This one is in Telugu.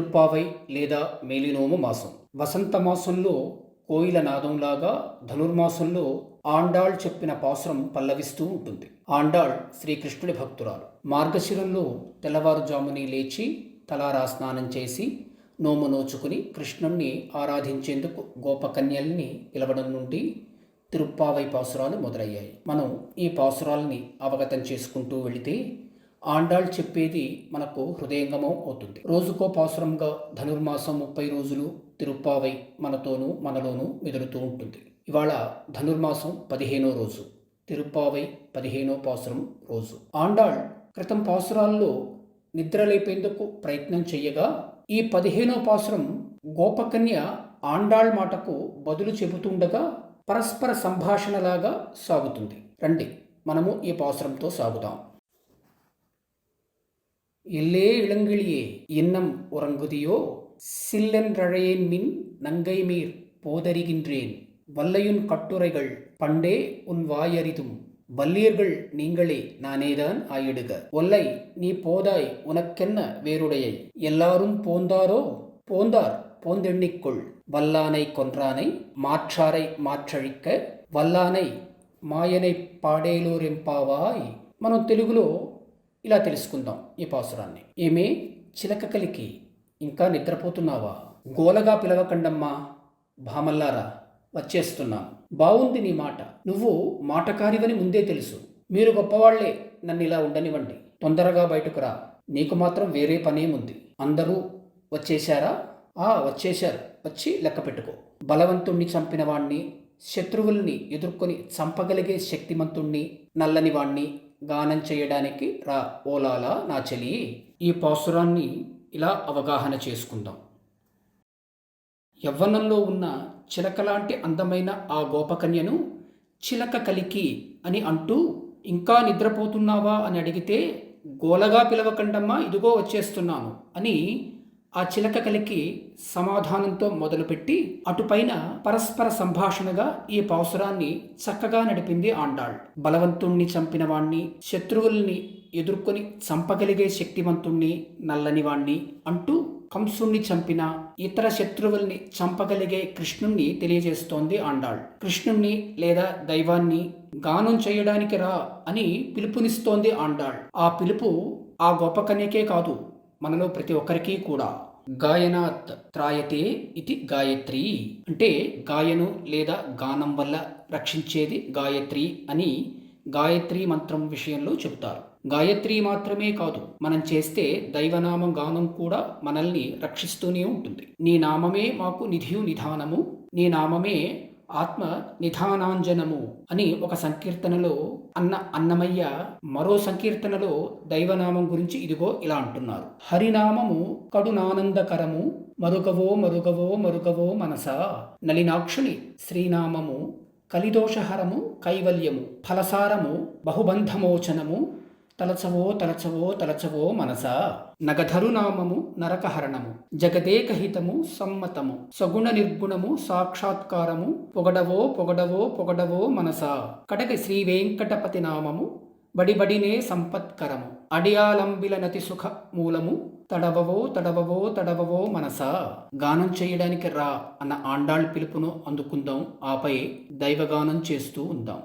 తిరుప్పావై లేదా మేలినోము మాసం. వసంత మాసంలో కోయిల నాదంలాగా ధనుర్మాసంలో ఆండాళ్ చెప్పిన పాసురం పల్లవిస్తూ ఉంటుంది. ఆండాళ్ శ్రీకృష్ణుడి భక్తురాలు. మార్గశిరంలో తెల్లవారుజాముని లేచి తలారా స్నానం చేసి నోము నోచుకుని కృష్ణుణ్ణి ఆరాధించేందుకు గోపకన్యల్ని పిలవడం నుండి తిరుప్పావై పాసురాలు మొదలయ్యాయి. మనం ఈ పాసురాలని అవగతం చేసుకుంటూ వెళితే ఆండాళ్ చెప్పేది మనకు హృదయంగమం అవుతుంది. రోజుకో పాసురంగా ధనుర్మాసం 30 రోజులు తిరుప్పావై మనతోనూ మనలోనూ మెదులుతూ ఉంటుంది. ఇవాళ ధనుర్మాసం 15వ రోజు, తిరుప్పావై 15వ పాసురం రోజు. ఆండాళ్ క్రితం పాసురాల్లో నిద్రలేపేందుకు ప్రయత్నం చెయ్యగా ఈ 15వ పాసురం గోపకన్య ఆండాళ్ మాటకు బదులు చెబుతుండగా పరస్పర సంభాషణలాగా సాగుతుంది. రండి మనము ఈ పాసురంతో సాగుదాం. எல்லே இளங்கிளியே இன்னம் உறங்குதியோ சில்லென்றழையேன் மின் நங்கைமீர் போதறிகின்றேன் வல்லையுன் கட்டுரைகள் பண்டே உன் வாயறிதும் வல்லியர்கள் நீங்களே நானேதான் ஆயிடுக ஒல்லை நீ போதாய் உனக்கென்ன வேறுடையை எல்லாரும் போந்தாரோ போந்தார் போந்தெண்ணிக்கொள் வல்லானை கொன்றானை மாற்றாரை மாற்றழிக்க వల్లానై మాయనై పాడేలోరెంపావాయ్. మనం తెలుగులో ఇలా తెలుసుకుందాం ఈ పాసురాన్ని. ఏమే చిలక కలికి ఇంకా నిద్రపోతున్నావా? గోలగా పిలవకండమ్మా భామల్లారా, వచ్చేస్తున్నాం. బావుంది నీ మాట. నువ్వు మాటకారివని ముందే తెలుసు. మీరు గొప్పవాళ్లే, నన్ను ఇలా ఉండనివ్వండి. తొందరగా బయటకు రా. నీకు మాత్రం వేరే పనేముంది? అందరూ వచ్చేశారా? వచ్చేశారు. వచ్చి లెక్క పెట్టుకో. బలవంతుణ్ణి చంపిన వాణ్ణి, శత్రువుల్ని ఎదుర్కొని చంపగలిగే శక్తిమంతుణ్ణి, నల్లని వాణ్ణి గానం చేయడానికి రా ఓలాలా నా చెలి. ఈ పాసురాన్ని ఇలా అవగాహన చేసుకుందాం. యవ్వనంలో ఉన్న చిలకలాంటి అందమైన ఆ గోపకన్యను చిలక కలికి అని అంటూ ఇంకా నిద్రపోతున్నావా అని అడిగితే గోలగా పిలవకండమ్మా ఇదిగో వచ్చేస్తున్నాను అని ఆ చిలక కలికి సమాధానంతో మొదలుపెట్టి అటుపైన పరస్పర సంభాషణగా ఈ పాసురాన్ని చక్కగా నడిపింది ఆండాళ్. బలవంతుణ్ణి చంపిన వాణ్ణి, శత్రువుల్ని ఎదుర్కొని చంపగలిగే శక్తివంతుణ్ణి, నల్లని వాణ్ణి అంటూ కంసుణ్ణి చంపిన ఇతర శత్రువుల్ని చంపగలిగే కృష్ణుణ్ణి తెలియజేస్తోంది ఆండాళ్. కృష్ణుణ్ణి లేదా దైవాన్ని గానం చేయడానికి రా అని పిలుపునిస్తోంది ఆండాళ్. ఆ పిలుపు ఆ గోపకన్యకే కాదు, మనలో ప్రతి ఒక్కరికి కూడా. గాయనాత్ త్రాయతే ఇది గాయత్రి అంటే గాయను లేదా గానం వల్ల రక్షించేది గాయత్రి అని గాయత్రి మంత్రం విషయంలో చెబుతారు. గాయత్రి మాత్రమే కాదు, మనం చేస్తే దైవనామం గానం కూడా మనల్ని రక్షిస్తూనే ఉంటుంది. నీ నామమే మాకు నిధియు నిధానము, నీ నామమే ఆత్మ నిధానాంజనము అని ఒక సంకీర్తనలో అన్నమయ్య మరో సంకీర్తనలో దైవనామం గురించి ఇదిగో ఇలా అంటున్నారు. హరినామము కడునానందకరము మరుగవో మరుగవో మరుగవో మనసా. నలినాక్షుని శ్రీనామము కలిదోషహరము కైవల్యము ఫలసారము బహుబంధమోచనము తలచవో తలచవో తలచవో మనసా. నగధరునామము నరకహరణము జగదేకహితము సమ్మతము సగుణ నిర్గుణము సాక్షాత్కారము పొగడవో పొగడవో పొగడవో మనసా. కడగ శ్రీ వెంకటపతి నామము బడిబడినే సంపత్కరము అడియాలంబిల నతి సుఖ మూలము తడవవో తడవవో తడవవో మనసా. గానం చేయడానికి రా అన్న ఆండాళ్ పిలుపును అందుకుందాం. ఆపై దైవగానం చేస్తూ ఉందాం.